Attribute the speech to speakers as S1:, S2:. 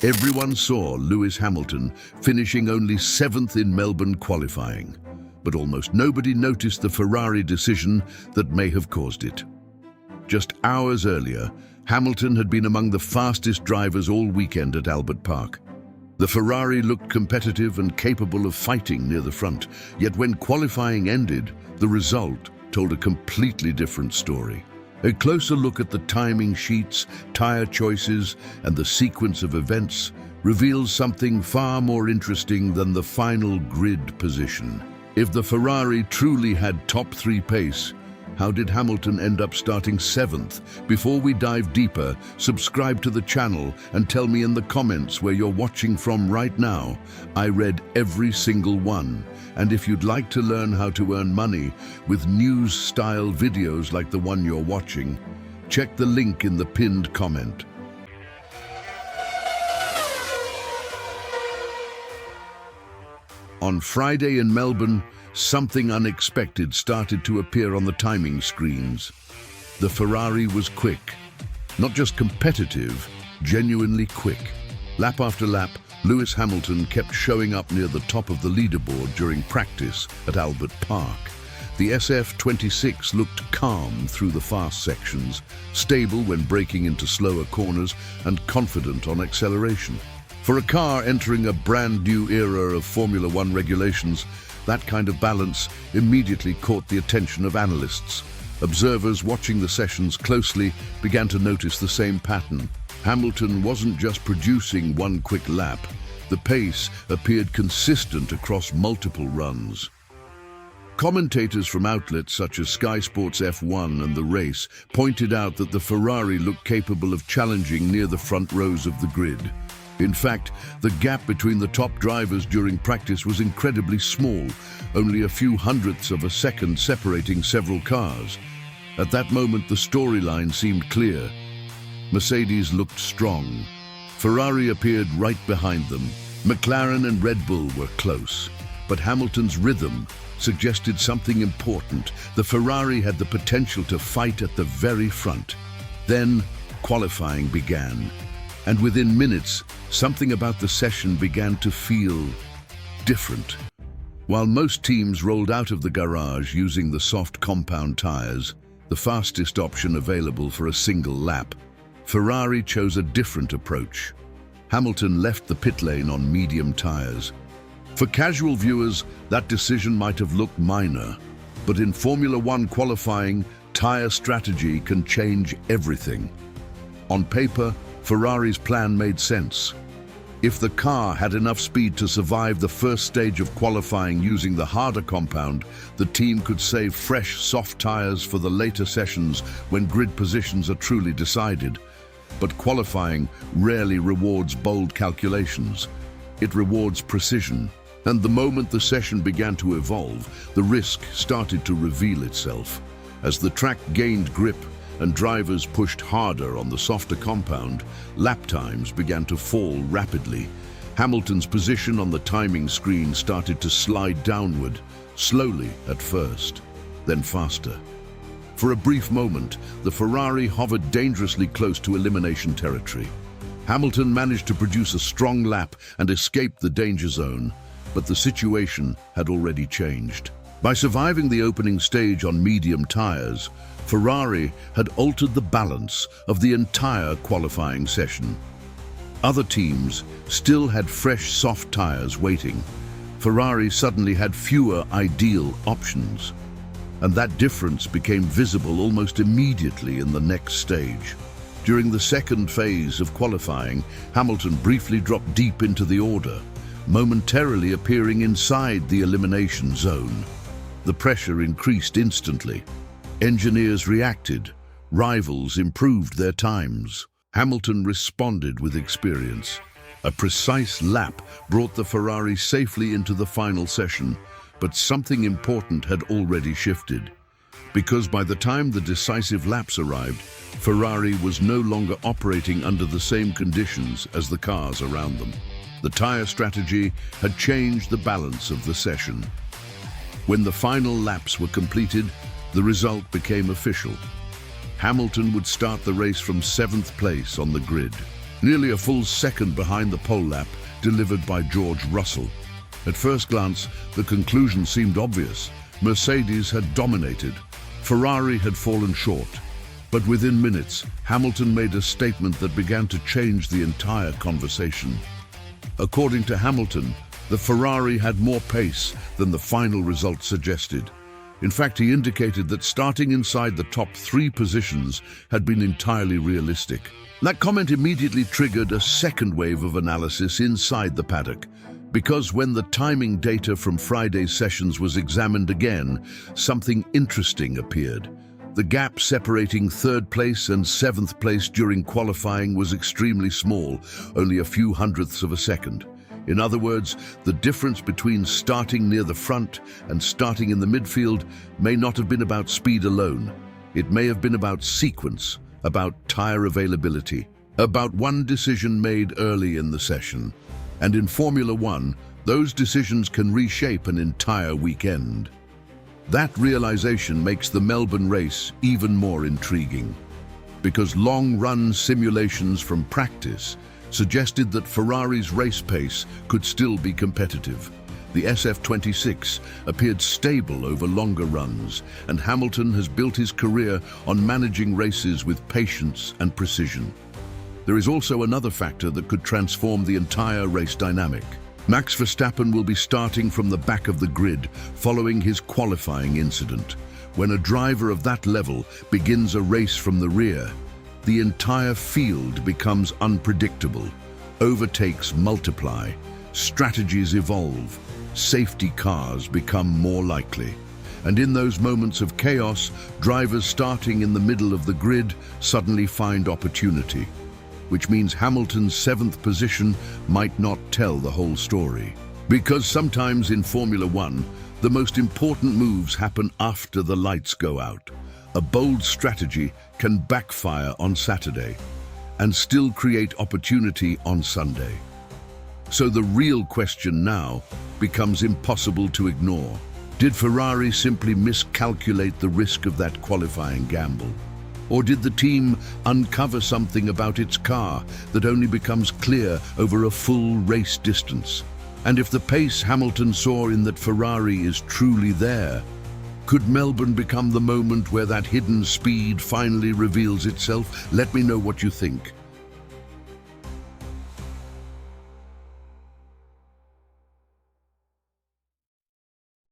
S1: Everyone saw Lewis Hamilton finishing only 7th in Melbourne qualifying, but almost nobody noticed the Ferrari decision that may have caused it. Just hours earlier, Hamilton had been among the fastest drivers all weekend at Albert Park. The Ferrari looked competitive and capable of fighting near the front, yet when qualifying ended, the result told a completely different story. A closer look at the timing sheets, tyre choices, and the sequence of events reveals something far more interesting than the final grid position. If the Ferrari truly had top 3 pace, how did Hamilton end up starting 7th? Before we dive deeper, subscribe to the channel and tell me in the comments where you're watching from right now. I read every single one. And if you'd like to learn how to earn money with news-style videos like the one you're watching, check the link in the pinned comment. On Friday in Melbourne, something unexpected started to appear on the timing screens. The Ferrari was quick. Not just competitive, genuinely quick. Lap after lap, Lewis Hamilton kept showing up near the top of the leaderboard during practice at Albert Park. The SF-26 looked calm through the fast sections, stable when braking into slower corners, and confident on acceleration. For a car entering a brand new era of Formula One regulations, that kind of balance immediately caught the attention of analysts. Observers watching the sessions closely began to notice the same pattern. Hamilton wasn't just producing one quick lap. The pace appeared consistent across multiple runs. Commentators from outlets such as Sky Sports F1 and The Race pointed out that the Ferrari looked capable of challenging near the front rows of the grid. In fact, the gap between the top drivers during practice was incredibly small, only a few hundredths of a second separating several cars. At that moment, the storyline seemed clear. Mercedes looked strong. Ferrari appeared right behind them. McLaren and Red Bull were close. But Hamilton's rhythm suggested something important. The Ferrari had the potential to fight at the very front. Then, qualifying began. And within minutes, something about the session began to feel different. While most teams rolled out of the garage using the soft compound tires, the fastest option available for a single lap, Ferrari chose a different approach. Hamilton left the pit lane on medium tires. For casual viewers, that decision might have looked minor, but in Formula One qualifying, tire strategy can change everything. On paper, Ferrari's plan made sense. If the car had enough speed to survive the first stage of qualifying using the harder compound, the team could save fresh, soft tires for the later sessions when grid positions are truly decided. But qualifying rarely rewards bold calculations. It rewards precision. And the moment the session began to evolve, the risk started to reveal itself. As the track gained grip and drivers pushed harder on the softer compound, lap times began to fall rapidly. Hamilton's position on the timing screen started to slide downward, slowly at first, then faster. For a brief moment, the Ferrari hovered dangerously close to elimination territory. Hamilton managed to produce a strong lap and escape the danger zone, but the situation had already changed. By surviving the opening stage on medium tires, Ferrari had altered the balance of the entire qualifying session. Other teams still had fresh, soft tires waiting. Ferrari suddenly had fewer ideal options, and that difference became visible almost immediately in the next stage. During the second phase of qualifying, Hamilton briefly dropped deep into the order, momentarily appearing inside the elimination zone. The pressure increased instantly. Engineers reacted. Rivals improved their times. Hamilton responded with experience. A precise lap brought the Ferrari safely into the final session, but something important had already shifted. Because by the time the decisive laps arrived, Ferrari was no longer operating under the same conditions as the cars around them. The tire strategy had changed the balance of the session. When the final laps were completed, the result became official. Hamilton would start the race from 7th place on the grid. nearly a full second behind the pole lap delivered by George Russell. At first glance, the conclusion seemed obvious. Mercedes had dominated. Ferrari had fallen short. But within minutes, Hamilton made a statement that began to change the entire conversation. According to Hamilton, the Ferrari had more pace than the final result suggested. In fact, he indicated that starting inside the top 3 positions had been entirely realistic. That comment immediately triggered a second wave of analysis inside the paddock, because when the timing data from Friday's sessions was examined again, something interesting appeared. The gap separating 3rd place and 7th place during qualifying was extremely small, only a few hundredths of a second. In other words, the difference between starting near the front and starting in the midfield may not have been about speed alone. It may have been about sequence, about tyre availability, about one decision made early in the session. And in Formula One, those decisions can reshape an entire weekend. That realization makes the Melbourne race even more intriguing, because long-run simulations from practice suggested that Ferrari's race pace could still be competitive. The SF-26 appeared stable over longer runs, and Hamilton has built his career on managing races with patience and precision. There is also another factor that could transform the entire race dynamic. Max Verstappen will be starting from the back of the grid following his qualifying incident. When a driver of that level begins a race from the rear, the entire field becomes unpredictable. Overtakes multiply, strategies evolve, safety cars become more likely. And in those moments of chaos, drivers starting in the middle of the grid suddenly find opportunity, which means Hamilton's 7th position might not tell the whole story. Because sometimes in Formula One, the most important moves happen after the lights go out. A bold strategy can backfire on Saturday and still create opportunity on Sunday. So the real question now becomes impossible to ignore. Did Ferrari simply miscalculate the risk of that qualifying gamble? Or did the team uncover something about its car that only becomes clear over a full race distance? And if the pace Hamilton saw in that Ferrari is truly there, could Melbourne become the moment where that hidden speed finally reveals itself? Let me know what you think.